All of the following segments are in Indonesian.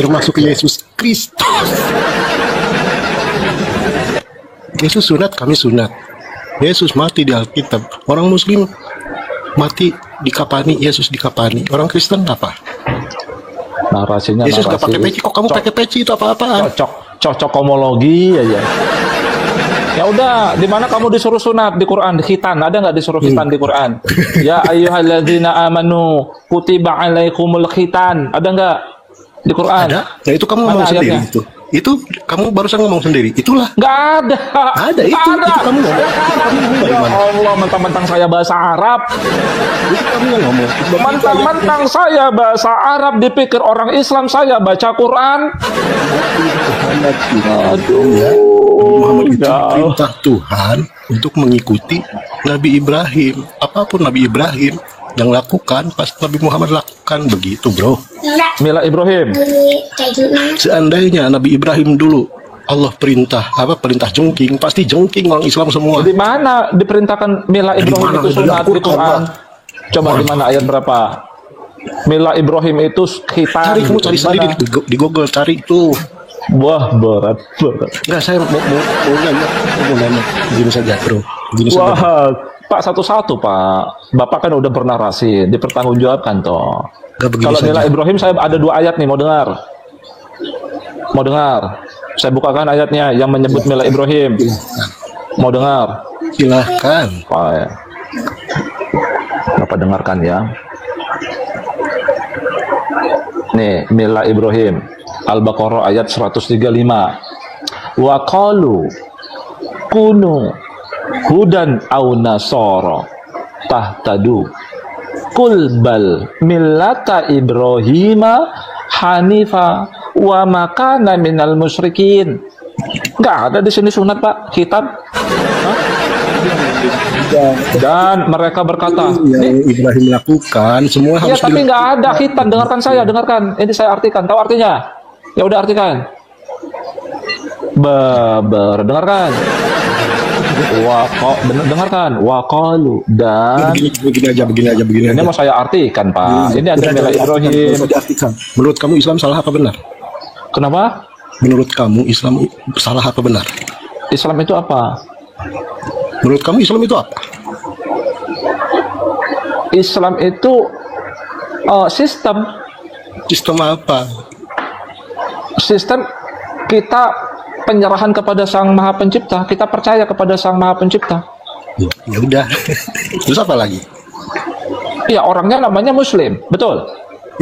termasuk Yesus Kristus. Yesus sunat, kami sunat. Yesus mati di Alkitab. Orang Muslim mati dikapani, Yesus dikapani. Orang Kristen apa? Narasinya Yesus gak pakai peci. Kok kamu pakai peci itu apa-apaan? Cocokomologi aja. Ya udah, di mana kamu disuruh sunat di Quran? Di khitan, ada nggak disuruh khitan di Quran? Ya ayyuhalladzina amanu kutiba alaikumul khitan, ada nggak di Quran? Ada. Nah itu kamu ngomong sendiri itu. Itu kamu barusan ngomong sendiri. Itulah. Nggak ada. Ada itu. Ada. Itu kamu ngomong. Itu kamu ngomong Ya Allah, mentang-mentang saya bahasa Arab. Itu kamu yang ngomong. Mentang-mentang saya bahasa Arab, dipikir orang Islam saya baca Quran. Aduh. Ya. Muhammad itu perintah Tuhan untuk mengikuti Nabi Ibrahim. Apapun Nabi Ibrahim yang lakukan, pas Nabi Muhammad lakukan begitu, bro. Mila Ibrahim. Seandainya Nabi Ibrahim dulu Allah perintah jengking, pasti jengking orang Islam semua. Di mana diperintahkan Mila Ibrahim itu sunat di Quran? Coba di mana ayat berapa? Mila Ibrahim itu khitan. Kamu cari sendiri di Google, cari itu. Wah, berat. Enggak, saya mau nanya. Begini saja, bro. Begini Wah, saja. Pak, satu-satu, Pak. Bapak kan udah bernarasi, dipertanggungjawabkan toh. Kalau Mila Ibrahim, saya ada 2 ayat nih, mau dengar? Mau dengar? Saya bukakan ayatnya yang menyebut Mila Ibrahim. Mau dengar? Silahkan. Bapak dengarkan ya. Nih, Mila Ibrahim. Al-Baqarah ayat 135. Wa qalu kunu hudan au nasara tahtadu qul bal millata Ibrahima hanifa wa makana minal musyrikin. Enggak ada di sini sunat, Pak, khitan. Dan mereka berkata, yang Ibrahim lakukan semua ya, harus tapi nggak ada khitan. Dengarkan saya, dengarkan. Ini saya artikan. Tahu artinya? Ya udah artikan. Dengarkan. Dengarkan. Waqalu dan begini aja. ini mau saya artikan, Pak. Ini ada Mila Ibrahim. Menurut kamu Islam salah apa benar? Kenapa? Menurut kamu Islam salah apa benar? Islam itu apa? Menurut kamu Islam itu apa? Islam itu sistem. Sistem apa? Sistem kita penyerahan kepada Sang Maha Pencipta. Kita percaya kepada Sang Maha Pencipta. Ya udah. Terus apa lagi? Ya, orangnya namanya Muslim, betul.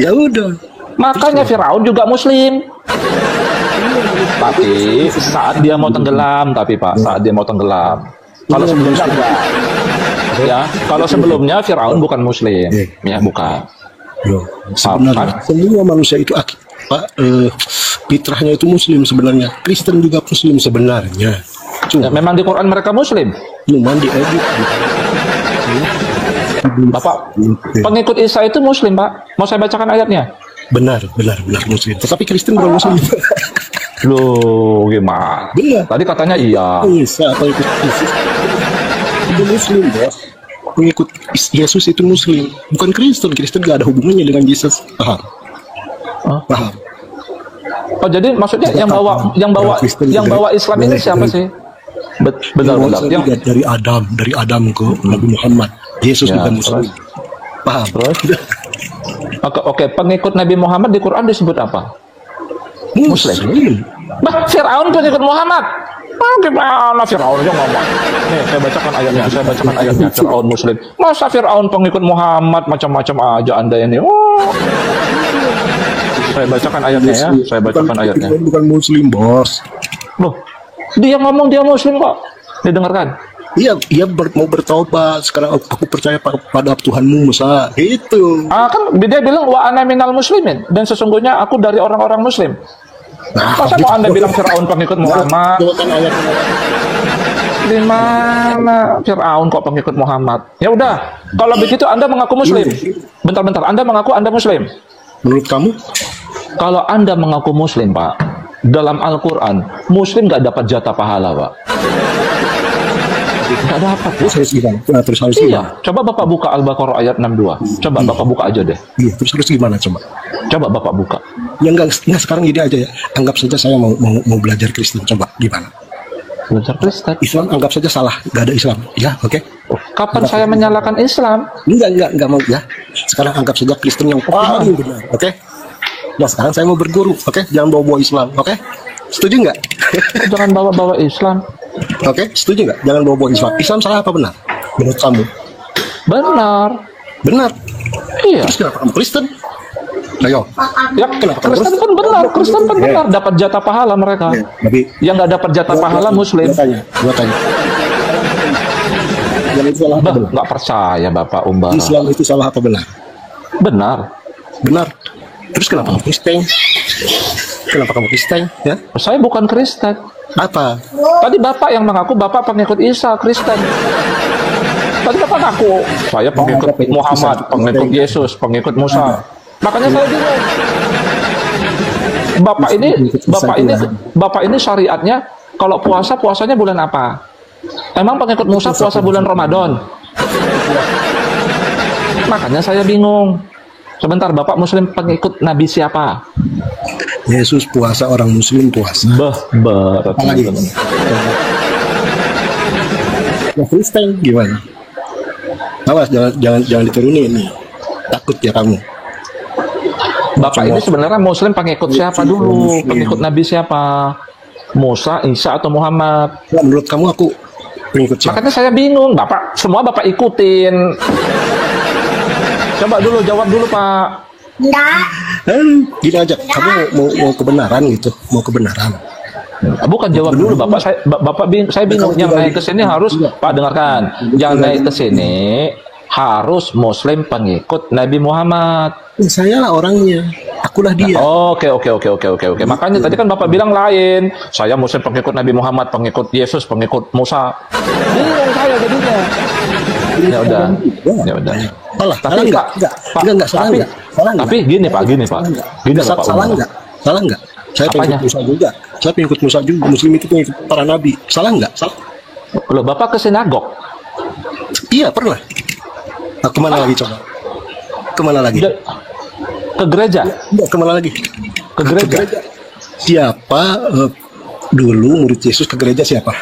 Ya udah. Makanya Firaun juga Muslim. Tapi saat dia mau tenggelam, saat dia mau tenggelam. Kalau sebelumnya enggak. Ya, kalau sebelumnya Firaun bukan Muslim, ya bukan. Sebenarnya semua manusia itu fitrahnya itu Muslim sebenarnya. Kristen juga Muslim sebenarnya. Ya, memang di Quran mereka Muslim. Cuman diedit. Bapak, pengikut Isa itu Muslim, Pak. Mau saya bacakan ayatnya? Benar Muslim. Tetapi Kristen bukan Muslim. Loh, gimana? Benar. Tadi katanya iya. Isa pengikut Yesus itu Muslim, bos. Pengikut Yesus itu Muslim, bukan Kristen. Kristen gak ada hubungannya dengan Yesus. Paham? Paham. Oh, jadi maksudnya yang bawa Islam ini siapa sih? Benar. Yang dari Adam ke Nabi Muhammad. Yesus bukan Muslim. Paham? Oke, pengikut Nabi Muhammad di Quran disebut apa? Muslim. Bah, Firaun pengikut Muhammad. Gimana Firaun aja ngomong? Nih, saya bacakan ayatnya. Firaun Muslim. Masa Firaun pengikut Muhammad, macam-macam aja Anda ini. Saya bacakan ayatnya ya. Ayatnya. Bukan Muslim, bos. Loh, dia ngomong dia Muslim kok. Didengarkan. Iya, mau bertobat. Sekarang aku percaya pada Tuhanmu, Musa. Itu. Kan dia bilang wa ana minal muslimin, dan sesungguhnya aku dari orang-orang Muslim. Masa mau Anda bilang Firaun pengikut Muhammad? Di mana Firaun kok pengikut Muhammad? Ya udah, kalau begitu Anda mengaku Muslim. Bentar, Anda mengaku Anda Muslim. Menurut kamu? Kalau Anda mengaku Muslim, Pak, dalam Al-Quran, Muslim nggak dapat jatah pahala, Pak. Nggak dapat. Terus harus gimana? Coba Bapak buka Al-Baqarah ayat 62. Coba Bapak buka aja deh. Iya, terus gimana coba? Coba Bapak buka. Ya enggak sekarang gini aja ya. Anggap saja saya mau belajar Kristen. Coba gimana? Belajar Kristen. Islam anggap saja salah, nggak ada Islam. Ya, oke. Kapan saya menyalahkan Islam? Enggak mau ya. Sekarang anggap saja Kristen yang paling benar, oke? Nah, sekarang saya mau berguru, oke? Jangan bawa-bawa Islam, oke? Setuju nggak? Jangan bawa-bawa Islam. Oke, setuju nggak? Jangan bawa-bawa Islam. Islam salah apa benar? Menurut kamu? Benar. Benar. Iya. Terus kenapa kamu Kristen? Ayo. Ya, Kenapa kamu Kristen pun benar. Kristen pun benar. Dapat jatah pahala mereka. Ya, tapi Yang nggak dapat jatah pahala Muslim. Gua tanya. Islam itu salah apa Bah, benar? nggak percaya Bapak Umbara. Islam itu salah apa benar? Benar. Benar. Terus kenapa kamu Kristen? Kenapa kamu Kristen? Ya? Saya bukan Kristen. Apa? Tadi Bapak yang mengaku Bapak pengikut Isa, Kristen. Tadi Bapak ngaku, saya pengikut Muhammad, pengikut Yesus, pengikut Musa. Makanya saya bingung. Bapak ini syariatnya kalau puasanya bulan apa? Emang pengikut Musa puasa bulan Ramadan? Makanya saya bingung. Sebentar, Bapak Muslim pengikut Nabi siapa? Yesus puasa, orang Muslim puasa. Teman-teman. Ya Kristen gimana? Awas jangan diturunin nih. Takut ya kamu. Bapak ini sebenarnya Muslim pengikut siapa dulu? Pengikut Nabi siapa? Musa, Isa, atau Muhammad? Nah, menurut kamu aku pengikut siapa? Makanya saya bingung. Semua Bapak ikutin. Coba dulu jawab dulu Pak. Gini aja, kamu mau kebenaran gitu, mau kebenaran. Bukan jawab dulu Bapak. Saya bingung. Yang naik ke sini harus Pak dengarkan. Yang naik ke sini harus Muslim pengikut Nabi Muhammad. Saya lah orangnya, akulah dia. Oke. Makanya tadi kan Bapak bilang lain. Saya Muslim pengikut Nabi Muhammad, pengikut Yesus, pengikut Musa. Bingung saya jadinya. Ya udah. Salah enggak? Tapi gini Pak. Salah enggak? Saya pengikut Musa juga. Saya pengikut Musa juga. Muslim itu pengikut para nabi. Salah enggak? Salah. Loh, Bapak ke sinagog? Iya, pernah. Nah, kemana lagi coba? Kemana lagi? Ke gereja? Kemana lagi? Ke gereja. Siapa dulu murid Yesus ke gereja siapa?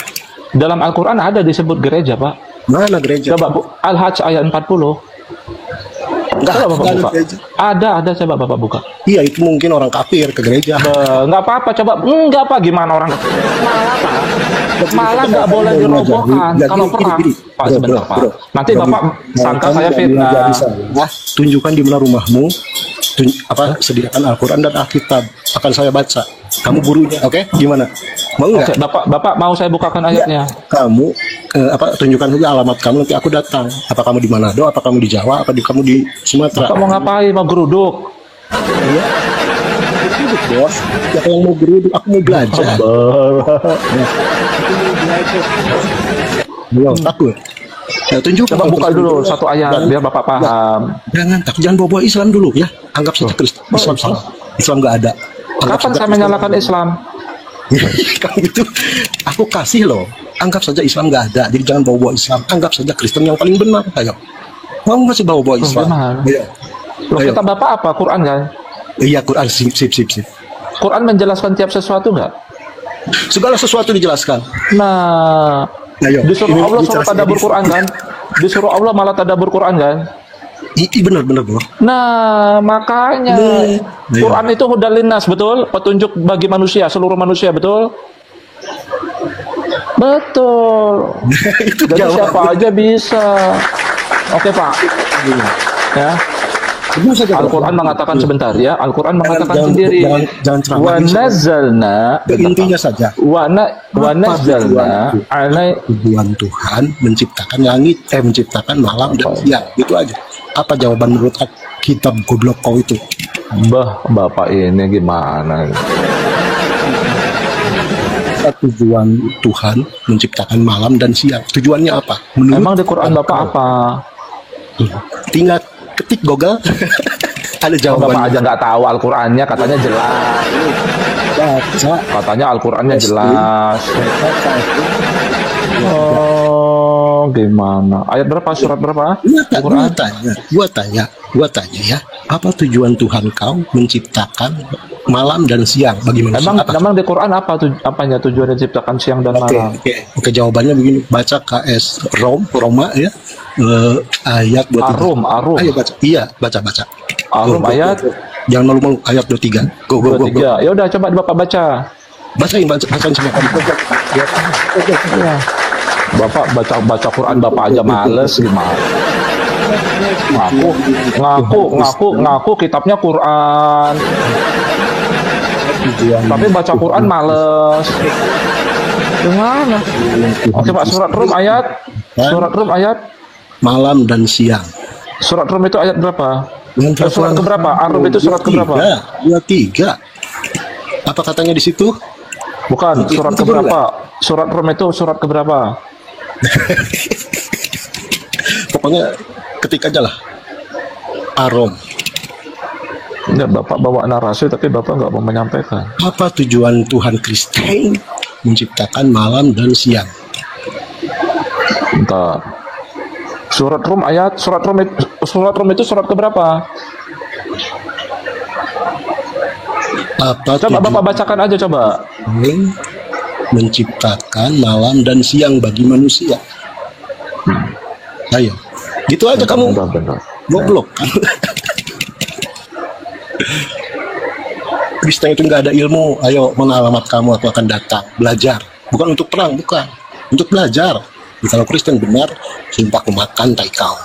Dalam Al-Quran ada disebut gereja, Pak. Mana gereja? Coba Al-Hajj ayat 40. Coba Bapak buka. Ada, coba Bapak buka. Iya, itu mungkin orang kafir ke gereja. Nggak apa-apa, coba. Enggak Pak, gimana orang malah nggak boleh dirobohkan kalau perang. Pak, sebentar Pak. Nanti Bapak sangka saya fitnah. Tunjukkan di mana rumahmu. Sediakan Al-Quran dan Alkitab. Akan saya baca. Kamu gurunya, oke? Gimana? Mau nggak? Bapak mau saya bukakan ayatnya. Kamu tunjukkan saja alamat kamu, nanti aku datang. Apa kamu di Manado? Apa kamu di Jawa? Apa kamu di Sumatera? Bapak mau ngapain? Mau geruduk? Iya. Geruduk, bos. Siapa yang mau geruduk? Aku mau belajar. Belum takut. Ya, tunjukkan. Coba buka dulu satu ayat biar Bapak paham. Jangan bawa Islam dulu ya. Anggap saja Kristen. Islam salah. Islam nggak ada. Kapan saya menyalahkan Islam? Kamu itu aku kasih loh. Anggap saja Islam nggak ada. Jadi jangan bawa Islam. Anggap saja Kristen yang paling benar. Ayo. Kamu masih bawa Islam. Ayo. Loh, kata Bapak apa? Quran kan? Iya, Quran. Sip. Quran menjelaskan tiap sesuatu nggak? Segala sesuatu dijelaskan. Nah, disuruh Allah suruh tadabbur Quran kan? Disuruh Allah malah tadabbur Quran kan? Benar bro. Nah, makanya Quran itu hudal linnas, betul? Petunjuk bagi manusia, seluruh manusia, betul? Betul. Itu jadi siapa aja bisa. Oke Pak. Ya. Al-Quran mengatakan sebentar ya. Al-Quran mengatakan sendiri. Wa nazalna. Intinya saja. Wa nazalna alai. Tujuan Tuhan menciptakan langit, menciptakan malam dan siang. Itu aja. Apa jawaban menurut kitab goblok kau itu? Bapak ini gimana? Tujuan Tuhan menciptakan malam dan siang. Tujuannya apa? Emang di Quran Bapak apa? Tinggal ketik Google. Ada jawaban. Bapak aja nggak tahu Al-Qurannya, katanya jelas. Baca. Katanya Al-Qurannya jelas. Oh, gimana? Ayat berapa? Surat berapa? Gua tanya ya, apa tujuan Tuhan kau menciptakan malam dan siang bagi manusia? Emang di Quran apanya tujuan diciptakan siang dan malam? Oke, jawabannya begini, baca KS Roma ya, ayat 23. Arum. Ayo baca. Iya, baca. Arum ayat. Jangan malu-malu, ayat 23. Go. 23. Ya udah, coba Bapak baca. Bacain semua kali. Ya. Bapak baca Quran Bapak aja males gimana? Ngaku kitabnya Quran. Tapi baca Quran males. Gimana? Oke Pak, surat Rum ayat malam dan siang. Surat Rum itu ayat berapa? Surat keberapa? Arum itu surat keberapa? 23. Apa katanya di situ? Bukan, surat keberapa? Surat Rum itu surat keberapa? Pokoknya ketik aja lah. Arom. Ya, Bapak bawa narasi tapi Bapak nggak mau menyampaikan. Apa tujuan Tuhan Kristen menciptakan malam dan siang? Bentar. Surat Rum itu surat keberapa? Coba Bapak bacakan aja coba. Menciptakan malam dan siang bagi manusia. Ayo, gitu aja kamu. Bentar. Goblok. Kristen itu nggak ada ilmu. Ayo, mana alamat kamu? Aku akan datang. Belajar. Bukan untuk perang, bukan. Untuk belajar. Kalau Kristen benar, sumpah aku makan tai kau.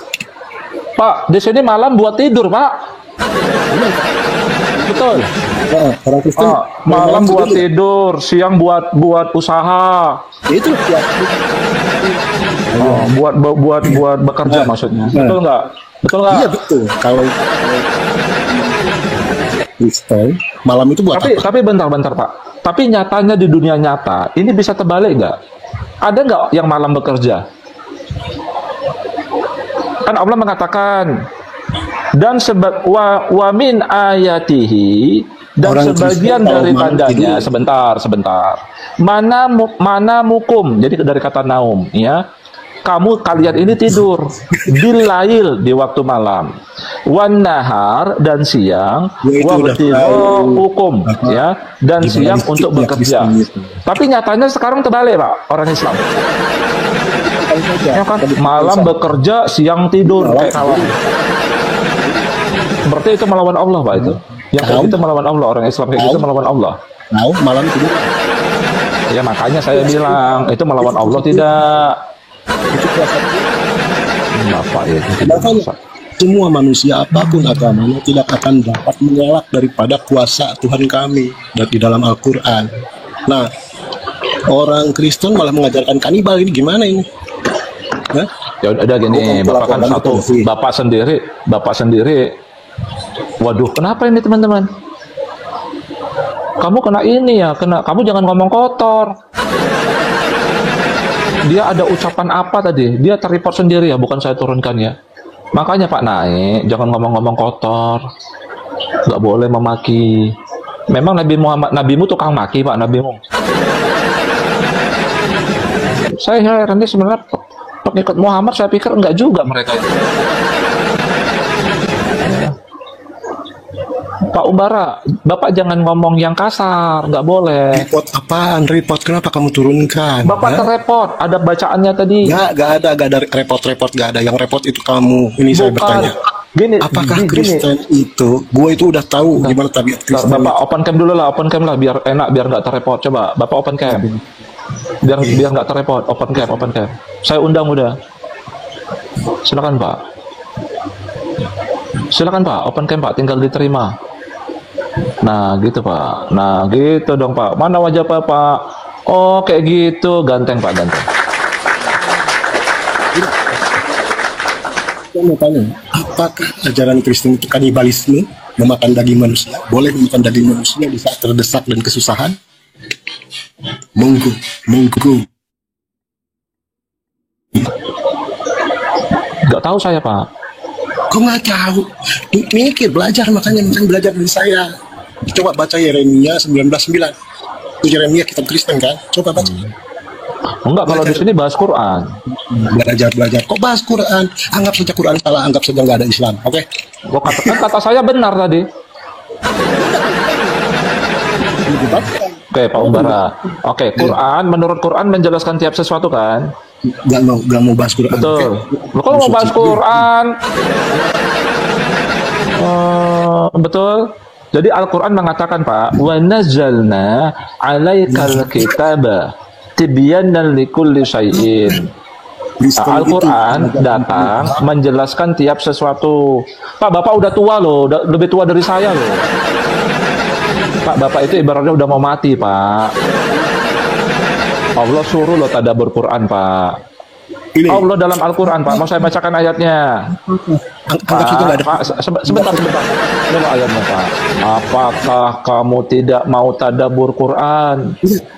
Pak, di sini malam buat tidur, Pak. Betul. Nah, orang Kristen malam buat tidur, siang buat usaha. Itu buat bekerja maksudnya. Betul nggak? Iya betul. Kalau Kristen malam itu buat apa? Tapi bentar Pak. Tapi nyatanya di dunia nyata ini bisa terbalik nggak? Ada nggak yang malam bekerja? Kan Allah mengatakan dan wa min ayatihi dan orang sebagian dari tandanya sebentar. Mana mukum. Jadi dari kata naum ya. Kalian ini tidur bilail di waktu malam, wan nahar dan siang, hukum ya, dan siang untuk bekerja. Tapi nyatanya sekarang terbalik Pak, orang Islam. Ya kan? Malam bekerja, siang tidur kayak kawan. Berarti itu melawan Allah Pak itu. Yang kayak gitu melawan Allah, orang Islam kayak gitu melawan Allah. Malam tidur. Ya makanya saya bilang itu melawan Allah tidak. Bapak ya, semua manusia apapun agamanya tidak akan dapat mengelak daripada kuasa Tuhan kami di dalam Al-Quran. Nah, orang Kristen malah mengajarkan kanibal, ini gimana ini? Hah? Ya udah gini, Bapak kan satu, Bapak sendiri. Waduh, kenapa ini teman-teman? Kamu kena ini ya, kamu jangan ngomong kotor. Dia ada ucapan apa tadi? Dia terreport sendiri ya, bukan saya turunkan ya. Makanya Pak naik, jangan ngomong-ngomong kotor. Nggak boleh memaki. Memang nabimu tukang maki Pak, nabimu. Saya heran nih sebenarnya pengikut Muhammad, saya pikir enggak juga mereka itu. Pak Umbara, Bapak jangan ngomong yang kasar, nggak boleh. Report apaan? Report kenapa kamu turunkan? Bapak terreport, ada bacaannya tadi. Nggak ada report, nggak ada. Yang report itu kamu. Ini saya bertanya. Apakah Kristen itu? Gue itu udah tahu gimana tabiat Kristen. Bapak open cam dulu lah, biar enak, biar nggak terreport. Coba, Bapak open cam. Biar nggak terreport, open cam. Saya undang udah. Silakan Pak. Open cam Pak, tinggal diterima. Nah gitu Pak, nah gitu dong Pak. Mana wajah Pak? Oh kayak gitu, ganteng Pak, ganteng. Saya mau tanya, apakah ajaran Kristen itu kanibalisme, memakan daging manusia? Boleh memakan daging manusia di saat terdesak dan kesusahan? Monggo. Gak tahu saya Pak. Kok nggak tahu? Mikir, belajar, makanya belajar dari saya. Coba baca Yeremia 19:9. Itu Yeremia kitab Kristen kan? Coba baca. Enggak, kalau di sini bahas Quran. Belajar. Kok bahas Quran? Anggap saja Quran salah, anggap saja nggak ada Islam. Oke? Kata saya benar tadi. Oke, Pak Umbara. Oke, Quran, menurut Quran menjelaskan tiap sesuatu kan? Nggak mau bahas Quran. Betul. Okay? Kalau mau bahas Quran, betul. Jadi Al-Quran mengatakan, Pak, wa nazzalna 'alaikal kitaba tibyanan likulli syai'in. Al-Quran datang menjelaskan tiap sesuatu. Pak, Bapak udah tua loh, lebih tua dari saya loh. Pak, Bapak itu ibaratnya udah mau mati, Pak. Allah suruh lo tadabbur Quran, Pak. Ini. Allah dalam Al-Quran, Pak. Mau saya bacakan ayatnya. Pak, sebentar. Ini ayatnya, Pak. Apakah kamu tidak mau tadabbur Quran?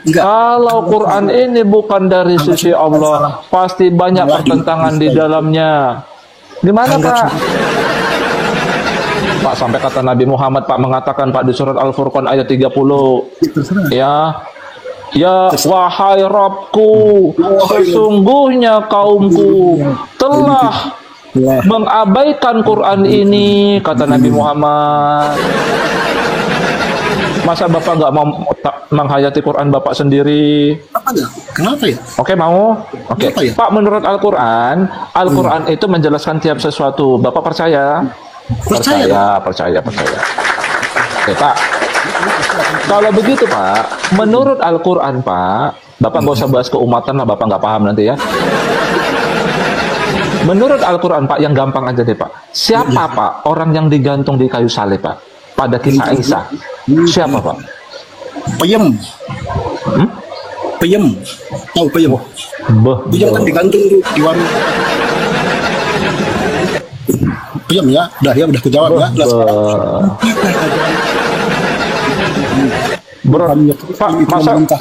Enggak. Kalau Quran ini bukan dari sisi Allah, pasti banyak pertentangan di dalamnya. Gimana, Pak? Pak, sampai kata Nabi Muhammad, Pak, mengatakan, Pak, di surat Al-Furqan ayat 30. Ya, wahai Rabbku, sesungguhnya kaumku telah mengabaikan Quran ini, kata Nabi Muhammad. Masa Bapak nggak mau menghayati Quran Bapak sendiri? Kenapa ya? Oke, mau? Oke. Ya? Pak, menurut Al-Quran, Al-Quran itu menjelaskan tiap sesuatu. Bapak percaya? Percaya. Oke, Pak. Kalau begitu, Pak, menurut Al-Quran, Pak, Bapak nggak usah bahas keumatan lah, Bapak nggak paham nanti ya. Menurut Al-Quran, Pak, yang gampang aja deh, Pak. Siapa, Pak, orang yang digantung di kayu salib, Pak? Pada kisah Isa. Siapa, Pak? Peyem. Peyem. Tahu Peyem? Peyem kan digantung di warung. Peyem ya? Udah kejawab ya? Pak,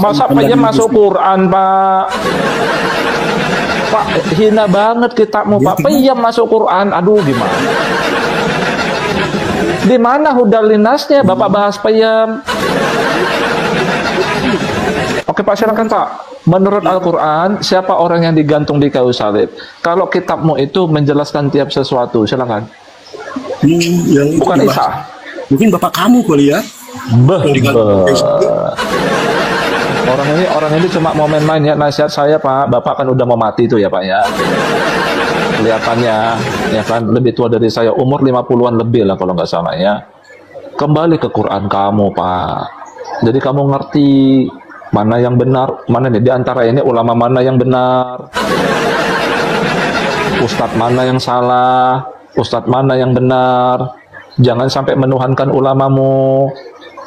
masa Peyem masuk Quran, Pak? Pak, hina banget kitabmu, Pak. Peyem masuk Quran, aduh gimana? Di mana hudal linasnya? Bapak bahas Peyem. Oke, Pak, silakan, Pak. Menurut Al-Quran, siapa orang yang digantung di kayu salib? Kalau kitabmu itu menjelaskan tiap sesuatu, silakan. Bukan Isa. Mungkin bapak kamu kali ya. Orang ini cuma mau main-main ya. Nasihat saya, Pak, Bapak kan udah mau mati tuh ya, Pak ya. Kelihatannya ya kan lebih tua dari saya, umur 50-an lebih lah kalau nggak salah ya. Kembali ke Quran kamu, Pak. Jadi kamu ngerti mana yang benar, mana nih di antara ini ulama mana yang benar, ustadz mana yang salah, ustadz mana yang benar. Jangan sampai menuhankan ulamamu,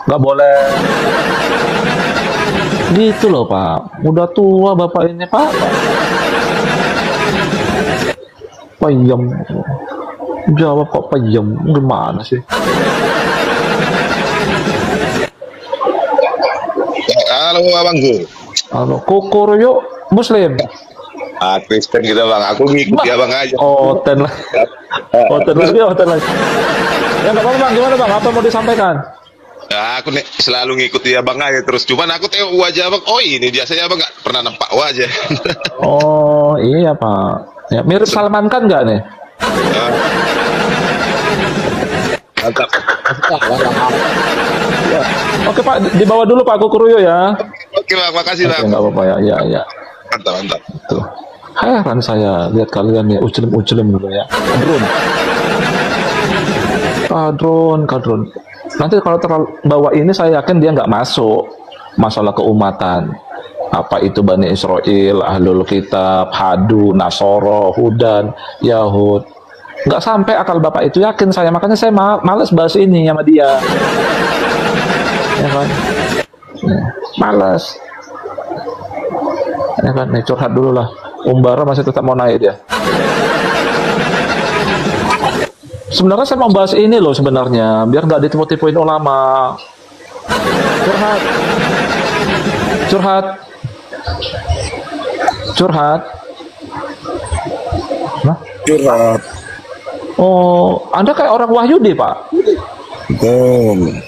nggak boleh. Gitu loh, Pak. Udah tua Bapak ini, Pak. Peyem. Jawab kok peyem. Gimana sih? Halo abangku. Halo, kukur yuk Muslim. Kristen kita bang, aku ngikuti abang aja. Oten lagi. Oten lagi. Ya nggak apa-apa, Bang. Gimana, Bang? Apa mau disampaikan? Nah, aku selalu ngikuti abang aja terus. Cuman aku tengok wajah abang. Oh, ini biasanya abang nggak pernah nampak wajah. Oh iya, Pak. Ya, mirip Salman kan nggak nih? Mantap. Ya. Oke, Pak, dibawa dulu Pak Kukuruyo ya. Oke, Bang, makasih Bang. Nggak apa-apa ya. Mantap. Tuh. Heran saya lihat kalian ya, ucelim dulu ya. Kadrun. Nanti kalau terlalu bawa ini saya yakin dia nggak masuk masalah keumatan. Apa itu Bani Israel, Ahlul Kitab, Hadu, Nasoro, Hudan, Yahud. Nggak sampai akal Bapak itu, yakin saya. Makanya saya males bahas ini sama dia. Ya kan? Ya, males. Ya kan? Nih, curhat dulu lah. Umbara masih tetap mau naik dia. Sebenarnya saya mau bahas ini loh sebenarnya, biar nggak ditipu-tipuin ulama. Curhat. Nah? Curhat. Oh, Anda kayak orang Wahyudi, Pak. Betul.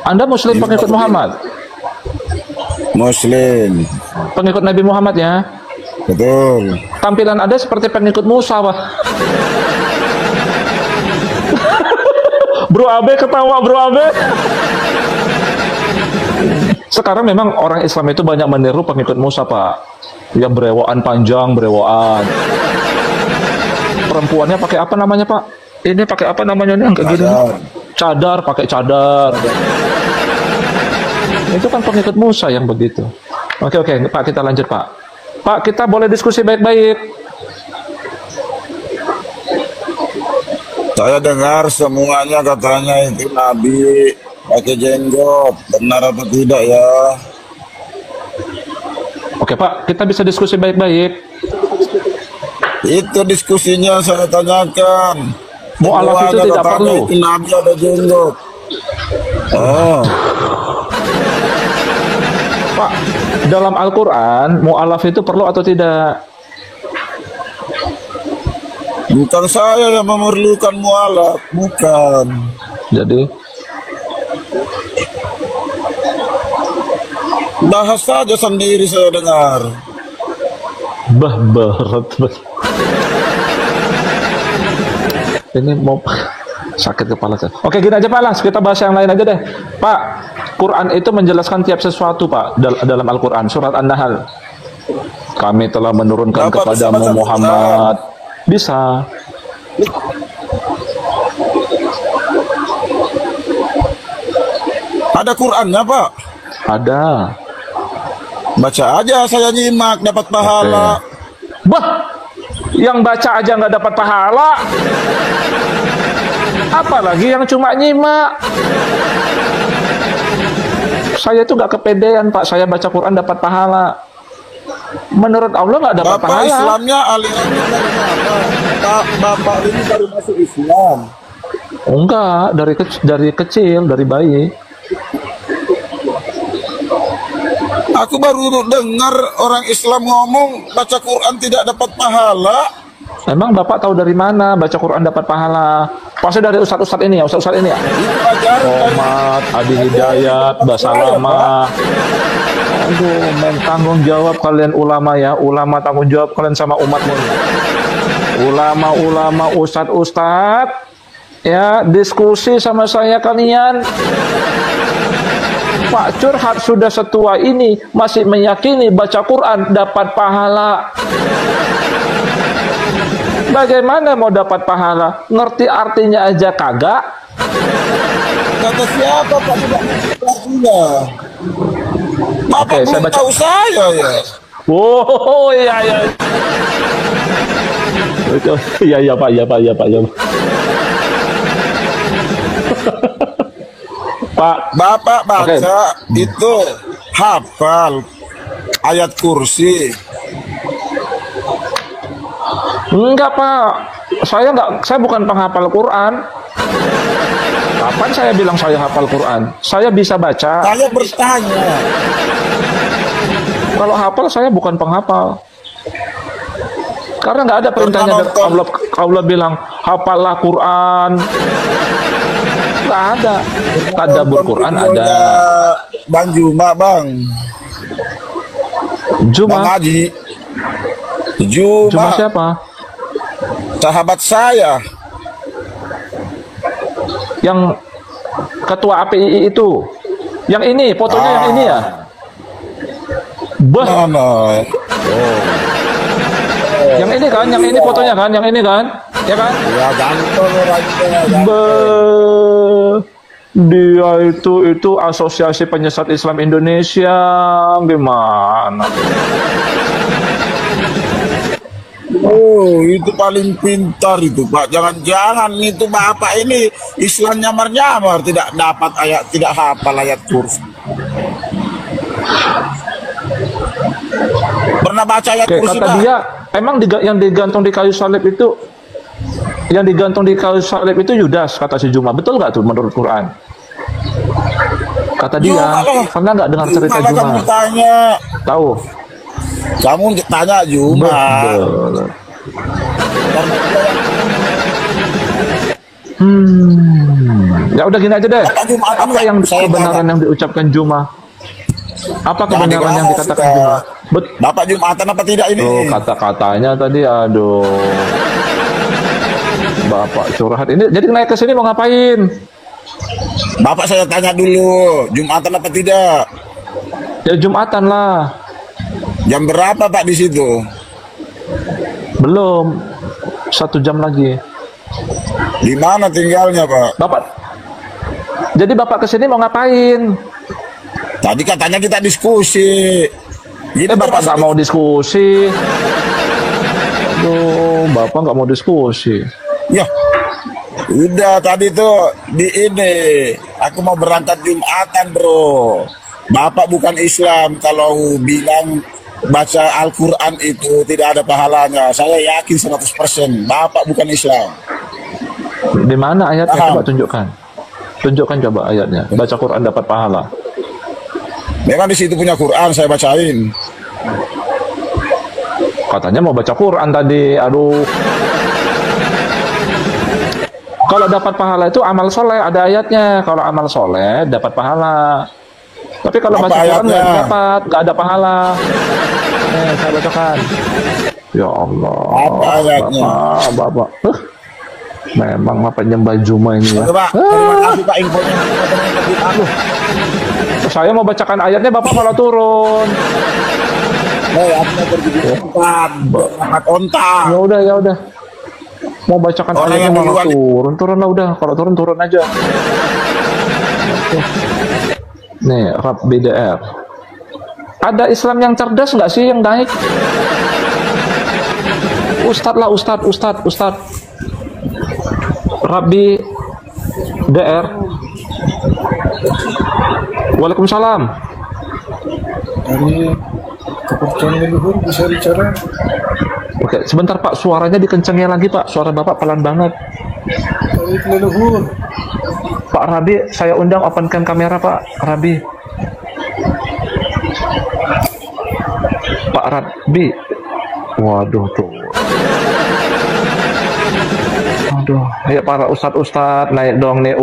Anda Muslim pengikut Muhammad? Muslim. Pengikut Nabi Muhammad ya? Betul. Tampilan Anda seperti pengikut Musa, Pak. Bro Abe ketawa, Bro Abe. Sekarang memang orang Islam itu banyak meniru pengikut Musa, Pak. Ya berewaan panjang, berewaan. Perempuannya pakai apa namanya, Pak? Ini pakai apa namanya nih? Kayak gini. Cadar, pakai cadar. Itu kan pengikut Musa yang begitu. Oke, Pak, kita lanjut, Pak. Pak, kita boleh diskusi baik-baik. Saya dengar semuanya katanya itu Nabi pakai jenggot. Benar atau tidak ya? Oke, Pak, kita bisa diskusi baik-baik. Itu diskusinya saya tanyakan. Mu'alaf itu Semuanya tidak katanya perlu. itu Nabi ada jenggot. Oh. Pak, dalam Al-Quran, mu'alaf itu perlu atau tidak? Bukan saya yang memerlukan mualaf, bukan. Jadi, Bahas saja sendiri saya dengar. berat. Ini mau sakit kepala saya. Oke, gini aja Pak, Las. Kita bahas yang lain aja deh. Pak, Quran itu menjelaskan tiap sesuatu, Pak, dalam Al-Quran. Surat An-Nahl. Kami telah menurunkan Bapak bisa kepadamu baca Muhammad. Bisa. Ada Qurannya, Pak? Ada. Baca aja, saya nyimak dapat pahala. Bah, yang baca aja nggak dapat pahala. Apalagi yang cuma nyimak. Saya itu nggak kepedean, Pak. Saya baca Quran dapat pahala. Menurut Allah nggak dapat Bapak pahala. Islamnya alirannya dari mana? Bapak ini baru masuk Islam. Enggak, dari kecil, dari bayi. Aku baru dengar orang Islam ngomong baca Quran tidak dapat pahala. Emang Bapak tahu dari mana baca Quran dapat pahala? Pasti dari ustadz-ustadz ini ya, ustadz-ustadz ini ya. Itu ajaran dari Komat, Adi Hidayat, Basalamah. Aduh, men, tanggung jawab kalian ulama ya. Ulama tanggung jawab kalian sama umatmu. Ulama-ulama, ustadz-ustadz. Ya, diskusi sama saya kalian. Pak Curhat sudah setua ini masih meyakini baca Quran dapat pahala. Bagaimana mau dapat pahala? Ngerti artinya aja kagak? kata siapa Pak tidak ngerti artinya? Bapak Oke, saya belum baca. tahu saya ya. Oh iya iya. Iya Pak, iya Pak, iya Pak, iya Pak. Pak, Bapak baca itu hafal ayat kursi. enggak Pak. Saya bukan penghafal Quran. Kapan saya bilang saya hafal Quran? Saya bisa baca. Saya bertanya. Kalau hafal saya bukan penghafal. Karena nggak ada perintahnya dari Allah bilang hafallah Quran. Nggak ada. Tadabbur Quran ada. Bang Juma, Bang. Bang Juma. Haji. Juma siapa? Sahabat saya. Yang ketua API itu. Yang ini, fotonya yang ini ya? Bah. Mana? Yang ini kan, yang ini fotonya kan, yang ini kan? Ya kan? Ya ganteng orangnya. Dia itu Asosiasi Penyesat Islam Indonesia. Gimana? Oh, itu paling pintar itu, Pak. Jangan-jangan itu Bapak ini Islam nyamar-nyamar, tidak dapat ayat, tidak hafal ayat kursi. Pernah baca ayat Oke, kursi, kata Pak? dia, emang yang digantung di kayu salib itu, Yudas, kata si Juma. Betul nggak tuh menurut Quran? Kata dia, Juma loh. pernah nggak dengar cerita Juma Juma? kamu tanya. Tahu? Kamu tanya Juma. Betul. Ya udah gini aja deh. Apa yang kebenaran yang diucapkan Juma? Apa kebenaran yang dikatakan Juma? Bapak Jumatan apa tidak ini? Oh, kata-katanya tadi, aduh. Bapak curhat ini. Jadi naik ke sini mau ngapain? Bapak saya tanya dulu, Jumatan apa tidak? Ya Jumatan lah. Jam berapa Pak di situ? Belum. 1 jam lagi. Di mana tinggalnya Pak? Bapak. Jadi Bapak ke sini mau ngapain? Tadi katanya kita diskusi. Gitu Bapak nggak mau diskusi. Aduh, Bapak nggak mau diskusi. Ya, udah tadi tuh di ini. Aku mau berangkat Jumatan bro. Bapak bukan Islam kalau bilang baca Al-Quran itu tidak ada pahalanya. Saya yakin 100%. Bapak bukan Islam. Di mana ayatnya? Paham. Coba tunjukkan. Tunjukkan coba ayatnya. Baca Quran dapat pahala. Memang di situ punya Quran saya bacain. Katanya mau baca Quran tadi. Aduh. Kalau dapat pahala itu amal soleh, ada ayatnya. Kalau amal soleh dapat pahala. Tapi kalau Apa baca Quran ayatnya? nggak ada pahala. Saya bacakan. Ya Allah. Apa ayatnya? Bapak. Memang apa nyembah Juma ini ya. Pak, terima kasih Pak infonya. Aduh. Saya mau bacakan ayatnya, Bapak malah turun. Aku mau pergi di tempat, berangkat onta. Ya udah. Mau bacakan Orang ayatnya yang malah duluan. turun lah udah. Kalau turun aja. Oke. Nih, Rabbi DR. Ada Islam yang cerdas nggak sih yang naik? Ustadz. Rabbi DR. Waalaikumsalam. Dari kepercayaan leluhur bisa bicara. Oke, sebentar Pak, suaranya dikencengin lagi Pak. Suara Bapak pelan banget. Dari leluhur. Pak Rabi, saya undang open cam kamera Pak Rabi. Pak Rabi. Waduh tuh. Aduh, ayo para ustadz naik dong nih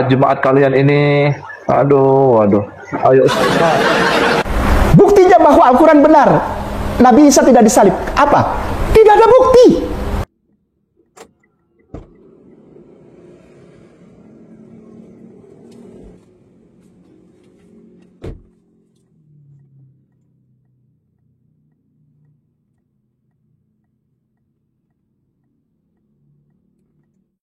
jemaat kalian ini. Aduh. Ayo ustadz. Buktinya bahwa Al-Quran benar, Nabi Isa tidak disalib. Apa? Tidak ada bukti.